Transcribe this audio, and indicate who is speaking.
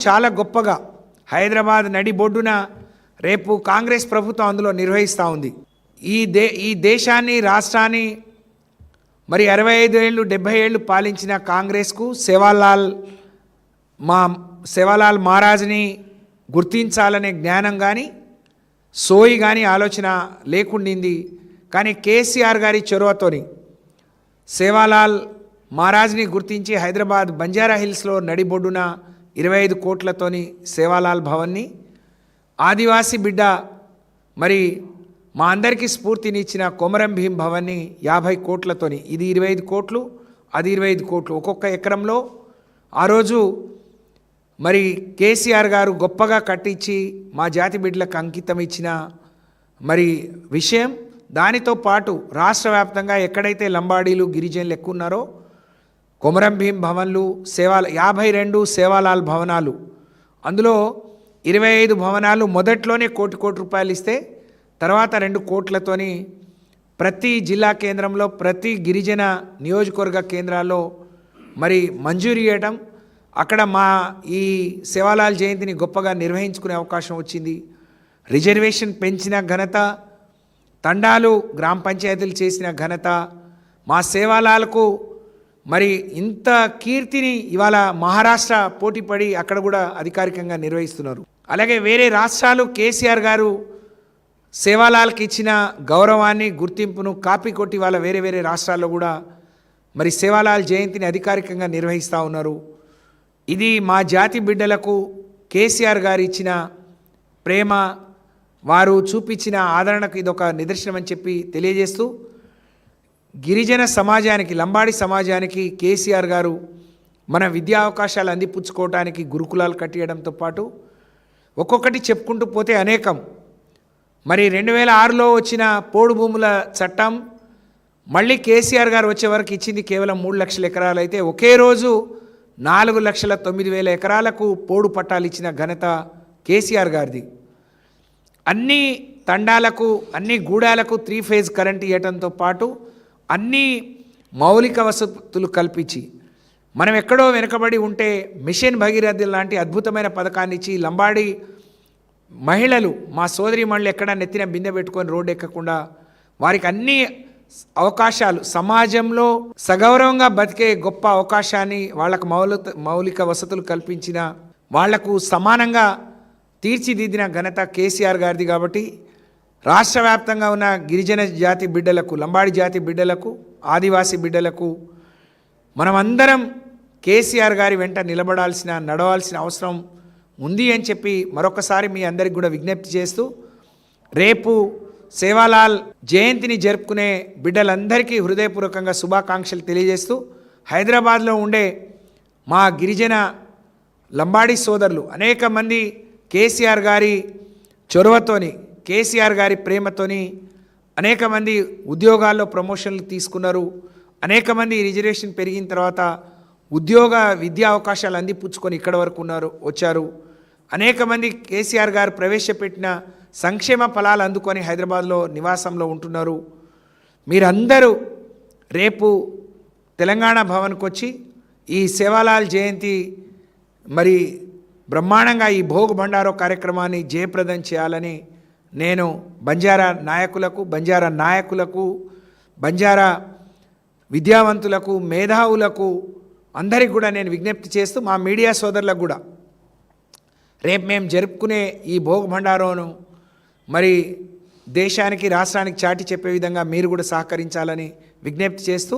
Speaker 1: చాలా గొప్పగా హైదరాబాద్ నడిబొడ్డున రేపు కాంగ్రెస్ ప్రభుత్వం అందులో నిర్వహిస్తూ ఉంది. ఈ దేశాన్ని రాష్ట్రాన్ని మరి 65 ఏళ్ళు 70 ఏళ్ళు పాలించిన కాంగ్రెస్కు సేవాలాల్ మహారాజ్ని గుర్తించాలనే జ్ఞానం కానీ సోయి కానీ ఆలోచన లేకుండింది. కానీ కేసీఆర్ గారి చొరవతోని సేవాలాల్ మహారాజ్ని గుర్తించి హైదరాబాద్ బంజారా హిల్స్లో నడిబొడ్డున 25 కోట్లతోని సేవాలాల్ భవన్ని, ఆదివాసీ బిడ్డ మరి మా అందరికీ స్ఫూర్తినిచ్చిన కొమరం భీం భవన్ని 50 కోట్లతోని, ఇది 25 కోట్లు, అది 25 కోట్లు, ఒక్కొక్క ఎకరంలో ఆ రోజు మరి కేసీఆర్ గారు గొప్పగా కట్టించి మా జాతి బిడ్డలకు అంకితం ఇచ్చిన మరి విషయం. దానితో పాటు రాష్ట్ర వ్యాప్తంగా ఎక్కడైతే లంబాడీలు గిరిజనులు ఎక్కువ ఉన్నారో కొమరం భీం భవన్లు 52 సేవాలాల్ భవనాలు, అందులో 25 భవనాలు మొదట్లోనే కోటి రూపాయలు ఇస్తే తర్వాత 2 కోట్లతోని ప్రతి జిల్లా కేంద్రంలో ప్రతి గిరిజన నియోజకవర్గ కేంద్రాల్లో మరి మంజూరు చేయడం, అక్కడ మా ఈ సేవాలాల్ జయంతిని గొప్పగా నిర్వహించుకునే అవకాశం వచ్చింది. రిజర్వేషన్ పెంచిన ఘనత, తండాలు గ్రామ పంచాయతీలు చేసిన ఘనత, మా సేవాలాలకు మరి ఇంత కీర్తిని ఇవాళ మహారాష్ట్ర పోటీపడి అక్కడ కూడా అధికారికంగా నిర్వహిస్తున్నారు. అలాగే వేరే రాష్ట్రాలు కేసీఆర్ గారు సేవాలాల్కి ఇచ్చిన గౌరవాన్ని గుర్తింపును కాపీ కొట్టి వాళ్ళ వేరే రాష్ట్రాల్లో కూడా మరి సేవాలాల్ జయంతిని అధికారికంగా నిర్వహిస్తూ ఉన్నారు. ఇది మా జాతి బిడ్డలకు కేసీఆర్ గారు ఇచ్చిన ప్రేమ, వారు చూపించిన ఆదరణకు ఇదొక నిదర్శనం అని చెప్పి తెలియజేస్తూ, గిరిజన సమాజానికి, లంబాడి సమాజానికి కేసీఆర్ గారు మన విద్యా అవకాశాలు అందిపుచ్చుకోవడానికి గురుకులాలు కట్టియడంతో పాటు ఒక్కొక్కటి చెప్పుకుంటూ పోతే అనేకం. మరి 2006లో వచ్చిన పోడు భూముల చట్టం మళ్ళీ కేసీఆర్ గారు వచ్చే వరకు ఇచ్చింది కేవలం 3 లక్షల ఎకరాలు అయితే ఒకే రోజు 4,09,000 ఎకరాలకు పోడు పట్టాలు ఇచ్చిన ఘనత కేసీఆర్ గారిది. అన్ని తండాలకు అన్ని గూడాలకు 3 ఫేజ్ కరెంట్ ఇవ్వడంతో పాటు అన్ని మౌలిక వసతులు కల్పించి, మనం ఎక్కడో వెనుకబడి ఉంటే మిషన్ భగీరథ లాంటి అద్భుతమైన పథకాన్ని ఇచ్చి లంబాడి మహిళలు, మా సోదరి మహిళలు ఎక్కడ నెత్తిన బిందె పెట్టుకొని రోడ్డు ఎక్కకుండా వారికి అన్ని అవకాశాలు, సమాజంలో సగౌరవంగా బతికే గొప్ప అవకాశాన్ని వాళ్ళకు మౌలిక వసతులు కల్పించిన, వాళ్లకు సమానంగా తీర్చిదిద్దిన ఘనత కేసీఆర్ గారిది. కాబట్టి రాష్ట్ర వ్యాప్తంగా ఉన్న గిరిజన జాతి బిడ్డలకు, లంబాడి జాతి బిడ్డలకు, ఆదివాసీ బిడ్డలకు మనమందరం కేసీఆర్ గారి వెంట నడవాల్సిన అవసరం ఉంది అని చెప్పి మరొకసారి మీ అందరికి కూడా విజ్ఞప్తి చేస్తూ, రేపు సేవాలాల్ జయంతిని జరుపుకునే బిడ్డలందరికీ హృదయపూర్వకంగా శుభాకాంక్షలు తెలియజేస్తూ, హైదరాబాద్లో ఉండే మా గిరిజన లంబాడి సోదరులు అనేక మంది కేసీఆర్ గారి చొరవతోని, కేసీఆర్ గారి ప్రేమతోని అనేక మంది ఉద్యోగాల్లో ప్రమోషన్లు తీసుకున్నారు. అనేక మంది రిజర్వేషన్ పెరిగిన తర్వాత విద్యా అవకాశాలు అందిపుచ్చుకొని ఇక్కడ వరకు వచ్చారు. అనేక మంది కేసీఆర్ గారు ప్రవేశపెట్టిన సంక్షేమ ఫలాలు అందుకొని హైదరాబాద్లో నివాసంలో ఉంటున్నారు. మీరందరూ రేపు తెలంగాణ భవన్కి వచ్చి ఈ సేవాలాల్ జయంతి మరి బ్రహ్మాండంగా ఈ భోగ్ భండారో కార్యక్రమాన్ని జయప్రదం చేయాలని నేను బంజారా నాయకులకు, బంజారా విద్యావంతులకు, మేధావులకు అందరికి కూడా నేను విజ్ఞప్తి చేస్తూ, మా మీడియా సోదరులకు కూడా రేపు మేము జరుపుకునే ఈ భోగ్ భండారోను మరి దేశానికి, రాష్ట్రానికి చాటి చెప్పే విధంగా మీరు కూడా సహకరించాలని విజ్ఞప్తి చేస్తూ